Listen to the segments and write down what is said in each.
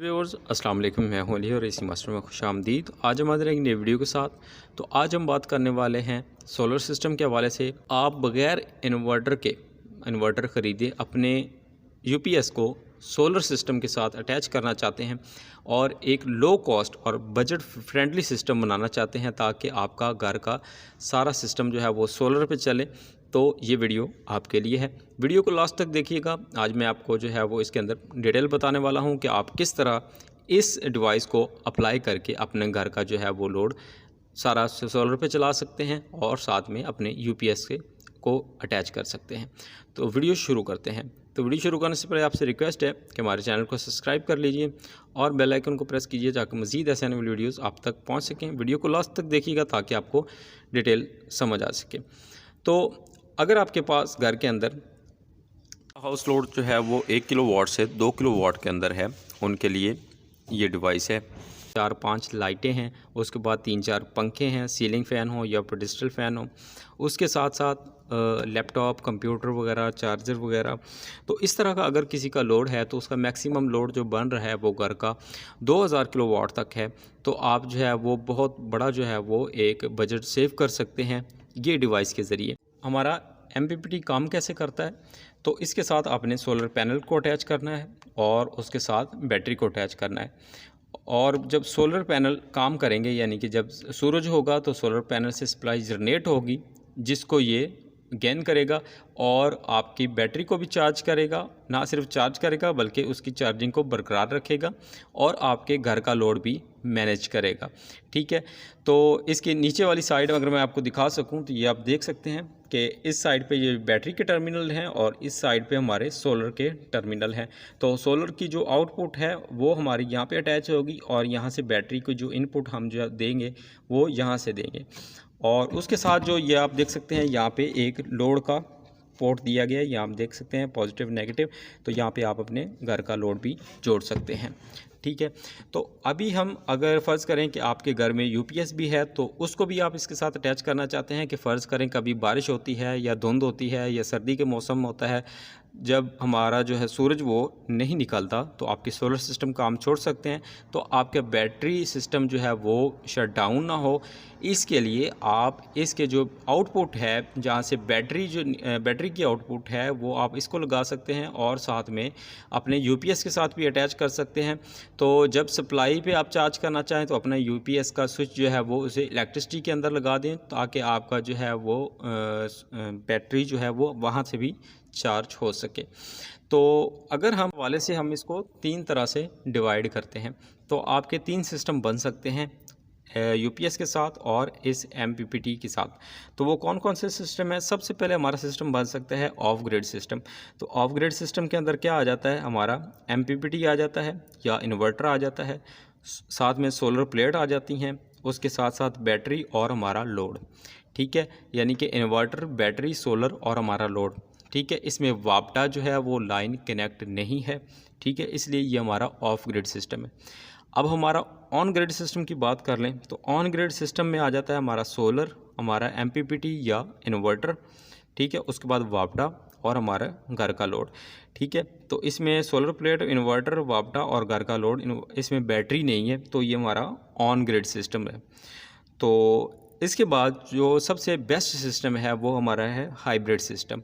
Viewers अस्सलाम वालेकुम, मैं हूं अली और इसी मास्टर में खुशामदीद। आज हम हाजिर हैं एक नई वीडियो के साथ। तो आज हम बात करने वाले हैं सोलर सिस्टम के हवाले से। आप बग़ैर इन्वर्टर ख़रीदे अपने यूपीएस को सोलर सिस्टम के साथ अटैच करना चाहते हैं और एक लो कॉस्ट और बजट फ्रेंडली सिस्टम बनाना चाहते हैं ताकि आपका घर का सारा सिस्टम जो है वो सोलर पे चले, तो ये वीडियो आपके लिए है। वीडियो को लास्ट तक देखिएगा। आज मैं आपको जो है वो इसके अंदर डिटेल बताने वाला हूँ कि आप किस तरह इस डिवाइस को अप्लाई करके अपने घर का जो है वो लोड सारा सोलर पे चला सकते हैं और साथ में अपने यूपीएस को अटैच कर सकते हैं। तो वीडियो शुरू करते हैं। तो वीडियो शुरू करने से पहले आपसे रिक्वेस्ट है कि हमारे चैनल को सब्सक्राइब कर लीजिए और बेल आइकन को प्रेस कीजिए ताकि मज़ीद ऐसे आने वाली वीडियोज़ आप तक पहुँच सकें। वीडियो को लास्ट तक देखिएगा ताकि आपको डिटेल समझ आ सके। तो अगर आपके पास घर के अंदर हाउस लोड जो है वो 1 किलोवाट से 2 किलोवाट के अंदर है, उनके लिए ये डिवाइस है। 4-5 लाइटें हैं, उसके बाद 3-4 पंखे हैं, सीलिंग फ़ैन हो या पेडिस्टल फ़ैन हो, उसके साथ साथ लैपटॉप, कंप्यूटर वगैरह, चार्जर वगैरह। तो इस तरह का अगर किसी का लोड है तो उसका मैक्सिमम लोड जो बन रहा है वो घर का 2000 किलोवाट तक है। तो आप जो है वो बहुत बड़ा जो है वो एक बजट सेव कर सकते हैं ये डिवाइस के ज़रिए। हमारा एमपीपीटी काम कैसे करता है? तो इसके साथ आपने सोलर पैनल को अटैच करना है और उसके साथ बैटरी को अटैच करना है। और जब सोलर पैनल काम करेंगे, यानी कि जब सूरज होगा तो सोलर पैनल से सप्लाई जनरेट होगी, जिसको ये गेन करेगा और आपकी बैटरी को भी चार्ज करेगा। ना सिर्फ चार्ज करेगा बल्कि उसकी चार्जिंग को बरकरार रखेगा और आपके घर का लोड भी मैनेज करेगा। ठीक है, तो इसके नीचे वाली साइड अगर मैं आपको दिखा सकूं तो ये आप देख सकते हैं कि इस साइड पे ये बैटरी के टर्मिनल हैं और इस साइड पे हमारे सोलर के टर्मिनल हैं। तो सोलर की जो आउटपुट है वो हमारी यहाँ पे अटैच होगी और यहाँ से बैटरी को जो इनपुट हम जो देंगे वो यहाँ से देंगे। और उसके साथ जो ये आप देख सकते हैं यहाँ पे एक लोड का पोर्ट दिया गया है, यहाँ आप देख सकते हैं पॉजिटिव नेगेटिव। तो यहाँ पे आप अपने घर का लोड भी जोड़ सकते हैं। ठीक है, तो अभी हम अगर फ़र्ज़ करें कि आपके घर में यूपीएस भी है तो उसको भी आप इसके साथ अटैच करना चाहते हैं कि फ़र्ज़ करें कभी बारिश होती है या धुंध होती है या सर्दी के मौसम होता है, जब हमारा जो है सूरज वो नहीं निकलता तो आपके सोलर सिस्टम काम छोड़ सकते हैं। तो आपका बैटरी सिस्टम जो है वो शट डाउन ना हो, इसके लिए आप इसके जो आउटपुट है, जहाँ से बैटरी की आउटपुट है वो आप इसको लगा सकते हैं और साथ में अपने यूपीएस के साथ भी अटैच कर सकते हैं। तो जब सप्लाई पे आप चार्ज करना चाहें तो अपना यूपीएस का स्विच जो है वो उसे इलेक्ट्रिसिटी के अंदर लगा दें ताकि आपका जो है वो बैटरी जो है वो वहाँ से भी चार्ज हो सके। तो अगर हम वाले से हम इसको 3 तरह से डिवाइड करते हैं तो आपके 3 सिस्टम बन सकते हैं यूपीएस के साथ और इस एमपीपीटी के साथ। तो वो कौन कौन से सिस्टम है? सबसे पहले हमारा सिस्टम बन सकता है ऑफ ग्रिड सिस्टम। तो ऑफ ग्रिड सिस्टम के अंदर क्या आ जाता है? हमारा एमपीपीटी आ जाता है या इन्वर्टर आ जाता है, साथ में सोलर प्लेट आ जाती हैं, उसके साथ साथ बैटरी और हमारा लोड। ठीक है, यानी कि इन्वर्टर, बैटरी, सोलर और हमारा लोड। ठीक है, इसमें वापटा जो है वो लाइन कनेक्ट नहीं है। ठीक है, इसलिए ये हमारा ऑफ ग्रिड सिस्टम है। अब हमारा ऑन ग्रिड सिस्टम की बात कर लें तो ऑन ग्रिड सिस्टम में आ जाता है हमारा सोलर, हमारा एमपीपीटी या इन्वर्टर। ठीक है, उसके बाद वापटा और हमारा घर का लोड। ठीक है, तो इसमें सोलर प्लेट, इन्वर्टर, वापटा और घर का लोड, इसमें बैटरी नहीं है, तो ये हमारा ऑन ग्रिड सिस्टम है। तो इसके बाद जो सबसे बेस्ट सिस्टम है वो हमारा है हाइब्रिड सिस्टम।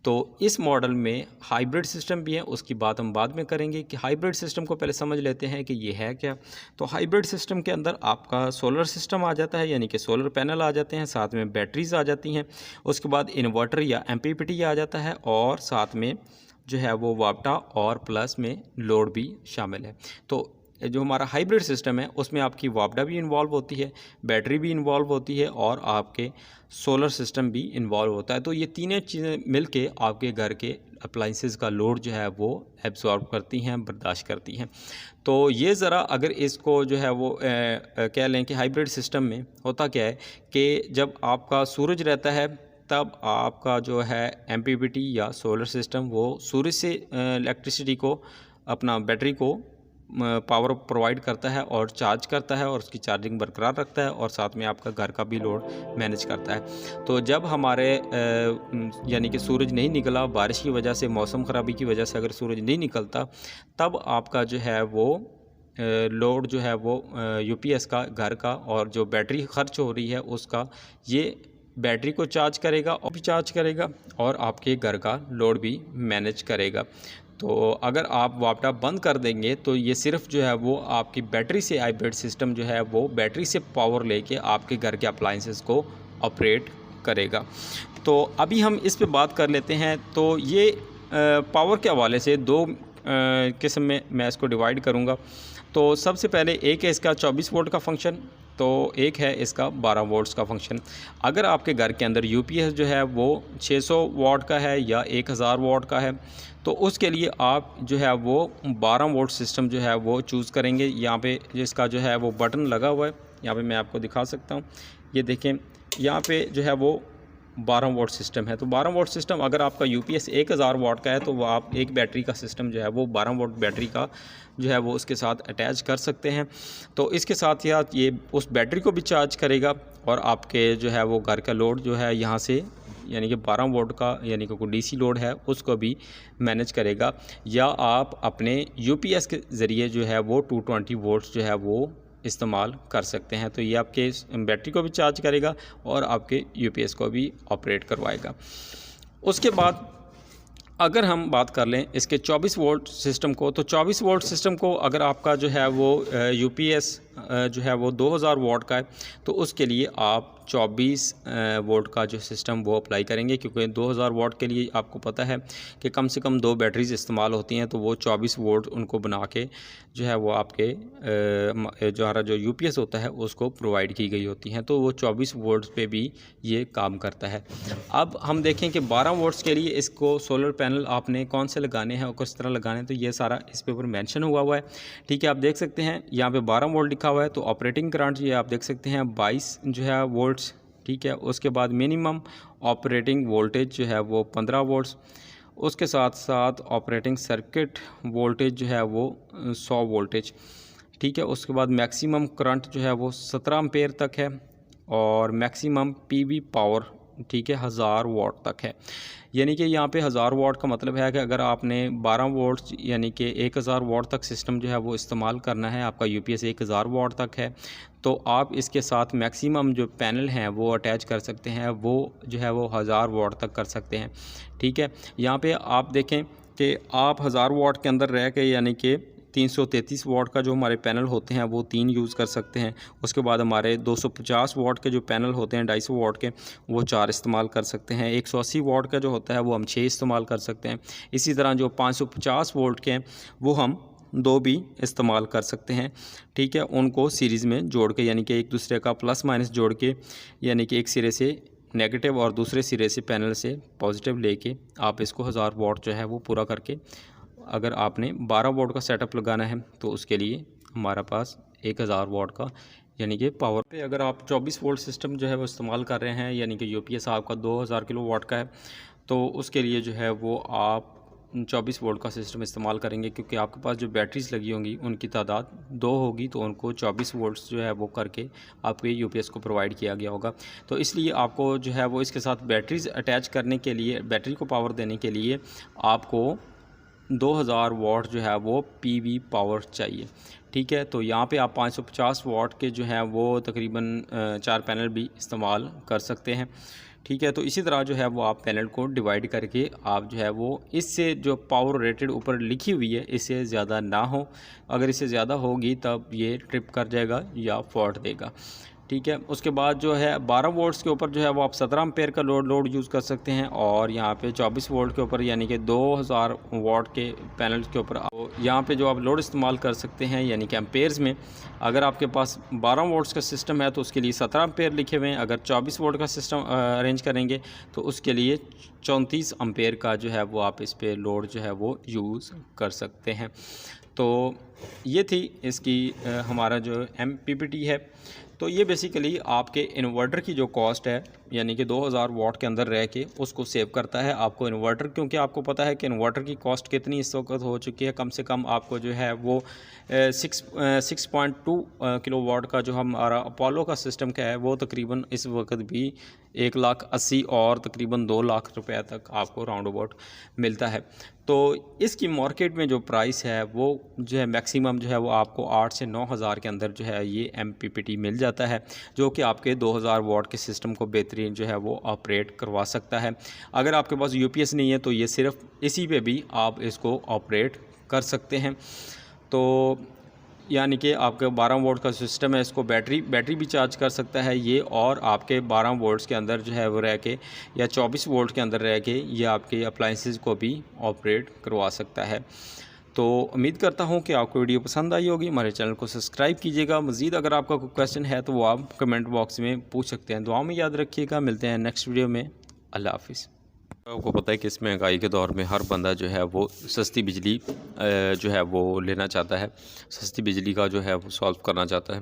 तो इस मॉडल में हाइब्रिड सिस्टम भी है, उसकी बात हम बाद में करेंगे कि हाइब्रिड सिस्टम को पहले समझ लेते हैं कि ये है क्या। तो हाइब्रिड सिस्टम के अंदर आपका सोलर सिस्टम आ जाता है, यानी कि सोलर पैनल आ जाते हैं, साथ में बैटरीज आ जाती हैं, उसके बाद इन्वर्टर या एमपीपीटी आ जाता है और साथ में जो है वो वापटा और प्लस में लोड भी शामिल है। तो जो हमारा हाइब्रिड सिस्टम है उसमें आपकी वापडा भी इन्वॉल्व होती है, बैटरी भी इन्वॉल्व होती है और आपके सोलर सिस्टम भी इन्वॉल्व होता है। तो ये तीनों चीज़ें मिलके आपके घर के अप्लाइंसेस का लोड जो है वो एब्जॉर्ब करती हैं, बर्दाश्त करती हैं। तो ये ज़रा अगर इसको जो है वो कह लें कि हाइब्रिड सिस्टम में होता क्या है कि जब आपका सूरज रहता है तब आपका जो है एमपीपीटी या सोलर सिस्टम वो सूरज से इलेक्ट्रिसिटी को, अपना बैटरी को पावर प्रोवाइड करता है और चार्ज करता है और उसकी चार्जिंग बरकरार रखता है और साथ में आपका घर का भी लोड मैनेज करता है। तो जब हमारे यानी कि सूरज नहीं निकला, बारिश की वजह से, मौसम ख़राबी की वजह से अगर सूरज नहीं निकलता, तब आपका जो है वो लोड जो है वो यूपीएस का घर का और जो बैटरी खर्च हो रही है उसका, ये बैटरी को चार्ज करेगा और भी चार्ज करेगा और आपके घर का लोड भी मैनेज करेगा। तो अगर आप वापटा बंद कर देंगे तो ये सिर्फ जो है वो आपकी बैटरी से हाइब्रिड सिस्टम जो है वो बैटरी से पावर लेके आपके घर के अप्लाइंसेस को ऑपरेट करेगा। तो अभी हम इस पे बात कर लेते हैं। तो ये पावर के हवाले से दो किस्म में मैं इसको डिवाइड करूँगा। तो सबसे पहले एक है इसका 24 वोल्ट का फंक्शन, तो एक है इसका 12 वोल्ट्स का फंक्शन। अगर आपके घर के अंदर यूपीएस जो है वो 600 वाट का है या 1000 वाट का है तो उसके लिए आप जो है वो 12 वोल्ट सिस्टम जो है वो चूज़ करेंगे। यहाँ पे जिसका जो है वो बटन लगा हुआ है, यहाँ पे मैं आपको दिखा सकता हूँ, ये देखें यहाँ पे जो है वो 12 वोल्ट सिस्टम है। तो 12 वोल्ट सिस्टम अगर आपका यूपीएस 1000 वाट का है तो वो आप एक बैटरी का सिस्टम जो है वो 12 वोल्ट बैटरी का जो है वो उसके साथ अटैच कर सकते हैं। तो इसके साथ ये उस बैटरी को भी चार्ज करेगा और आपके जो है वो घर का लोड जो है यहाँ से यानी कि 12 वोल्ट का यानी कि कोई डीसी लोड है उसको भी मैनेज करेगा, या आप अपने यूपीएस के ज़रिए जो है वो 220 वोल्ट जो है वो इस्तेमाल कर सकते हैं। तो ये आपके बैटरी को भी चार्ज करेगा और आपके यूपीएस को भी ऑपरेट करवाएगा। उसके बाद अगर हम बात कर लें इसके 24 वोल्ट सिस्टम को, तो 24 वोल्ट सिस्टम को अगर आपका जो है वो यूपीएस जो है वो 2000 वाट का है तो उसके लिए आप 24 वोल्ट का जो सिस्टम वो अप्लाई करेंगे, क्योंकि 2000 वाट के लिए आपको पता है कि कम से कम 2 बैटरीज इस्तेमाल होती हैं। तो वो 24 वोल्ट उनको बना के जो है वो आपके जो यूपीएस होता है उसको प्रोवाइड की गई होती हैं। तो वो 24 वोल्ट पे भी ये काम करता है। अब हम देखें कि 12 वोल्ट्स के लिए इसको सोलर पैनल आपने कौन से लगाने हैं और किस तरह लगाने हैं, तो ये सारा इस पे ऊपर मेंशन हुआ है। ठीक है, आप देख सकते हैं यहाँ पे 12 वोल्ट लिखा हुआ है। तो ऑपरेटिंग करंट ये आप देख सकते हैं 22 जो है वोल्ट्स। ठीक है, उसके बाद मिनिमम ऑपरेटिंग वोल्टेज जो है वो 15 वोल्ट्स। उसके साथ साथ ऑपरेटिंग सर्किट वोल्टेज जो है वो 100 वोल्टेज। ठीक है, उसके बाद मैक्सिमम करंट जो है वो 17 एम्पेयर तक है और मैक्सिमम पीवी पावर ठीक है 1000 वाट तक है। यानी कि यहाँ पे 1000 वाट का मतलब है कि अगर आपने 12 वोल्ट यानी कि 1000 वाट तक सिस्टम जो है वो इस्तेमाल करना है, आपका यूपीएस 1000 वाट तक है, तो आप इसके साथ मैक्सिमम जो पैनल हैं वो अटैच कर सकते हैं, वो जो है वो 1000 वाट तक कर सकते हैं। ठीक है, यहाँ पे आप देखें कि आप 1000 वाट के अंदर रह के यानी कि 333 वाट का जो हमारे पैनल होते हैं वो 3 यूज़ कर सकते हैं। उसके बाद हमारे 250 वाट के जो पैनल होते हैं 250 वाट के वो 4 इस्तेमाल कर सकते हैं। 180 वाट का जो होता है वो हम 6 इस्तेमाल कर सकते हैं। इसी तरह जो 550 वोल्ट के हैं वो हम 2 भी इस्तेमाल कर सकते हैं। ठीक है, उनको सीरीज़ में जोड़ के यानी कि एक दूसरे का प्लस माइनस जोड़ के यानी कि एक सिरे से नेगेटिव और दूसरे सिरे से पैनल से पॉजिटिव लेके आप इसको 1000 वाट जो है वो पूरा करके, अगर आपने 12 वोल्ट का सेटअप लगाना है तो उसके लिए हमारा पास 1000 वाट का यानी कि पावर पे अगर आप 24 वोल्ट सिस्टम जो है वो इस्तेमाल कर रहे हैं यानी कि यूपीएस आपका 2000 किलो वाट का है, तो उसके लिए जो है वो आप 24 वोल्ट का सिस्टम इस्तेमाल करेंगे, क्योंकि आपके पास जो बैटरीज लगी होंगी उनकी तादाद 2 होगी, तो उनको 24 वोल्ट्स जो है वो करके आपके यूपीएस को प्रोवाइड किया गया होगा। तो इसलिए आपको जो है वो इसके साथ बैटरीज अटैच करने के लिए, बैटरी को पावर देने के लिए आपको 2000 वाट जो है वो पीवी पावर चाहिए। ठीक है, तो यहाँ पे आप 550 वाट के जो हैं वो तकरीबन 4 पैनल भी इस्तेमाल कर सकते हैं। ठीक है, तो इसी तरह जो है वो आप पैनल को डिवाइड करके आप जो है वो इससे जो पावर रेटेड ऊपर लिखी हुई है इससे ज़्यादा ना हो, अगर इससे ज़्यादा होगी तब ये ट्रिप कर जाएगा या फॉल्ट देगा। ठीक है, उसके बाद जो है 12 वोल्ट्स के ऊपर जो है वो आप 17 एम्पेयर का लोड यूज़ कर सकते हैं और यहाँ पे 24 वोल्ट के ऊपर यानी कि 2000 वाट के पैनल के ऊपर यहाँ पे जो आप लोड इस्तेमाल कर सकते हैं यानी कि एम्पेयर्स में। अगर आपके पास 12 वोल्ट्स का सिस्टम है तो उसके लिए 17 एम्पेयर लिखे हुए हैं। अगर 24 वोल्ट का सिस्टम अरेंज करेंगे तो उसके लिए 34 एम्पेयर का जो है वो आप इस पर लोड जो है वो यूज़ कर सकते हैं। तो ये थी इसकी हमारा जो MPPT है। तो ये बेसिकली आपके इन्वर्टर की जो कॉस्ट है यानी कि 2000 वाट के अंदर रह के उसको सेव करता है आपको इन्वर्टर, क्योंकि आपको पता है कि इन्वर्टर की कॉस्ट कितनी इस वक्त हो चुकी है। कम से कम आपको जो है वो 6.2 किलो वाट का जो हमारा अपोलो का सिस्टम का है वो तकरीबन इस वक्त भी 1,80,000 और तकरीबन 2 लाख रुपए तक आपको राउंड अबाउट मिलता है। तो इसकी मार्केट में जो प्राइस है वो जो है मैक्सिमम जो है वो आपको 8 से 9 हज़ार के अंदर जो है ये MPPT मिल जाता है, जो कि आपके 2000 वाट के सिस्टम को बेहतरीन जो है वो ऑपरेट करवा सकता है। अगर आपके पास UPS नहीं है तो ये सिर्फ इसी पे भी आप इसको ऑपरेट कर सकते हैं। तो यानी कि आपके 12 वोल्ट का सिस्टम है, इसको बैटरी भी चार्ज कर सकता है ये, और आपके 12 वोल्ट्स के अंदर जो है वो रह के या 24 वोल्ट के अंदर रह के ये आपके अप्लाइंसेस को भी ऑपरेट करवा सकता है। तो उम्मीद करता हूँ कि आपको वीडियो पसंद आई होगी। हमारे चैनल को सब्सक्राइब कीजिएगा। मज़ीद अगर आपका कोई क्वेश्चन है तो वो आप कमेंट बॉक्स में पूछ सकते हैं। दुआ में याद रखिएगा। मिलते हैं नेक्स्ट वीडियो में। अल्लाह हाफिज़। आपको पता है कि इस महंगाई के दौर में हर बंदा जो है वो सस्ती बिजली जो है वो लेना चाहता है, सस्ती बिजली का जो है वो सॉल्व करना चाहता है।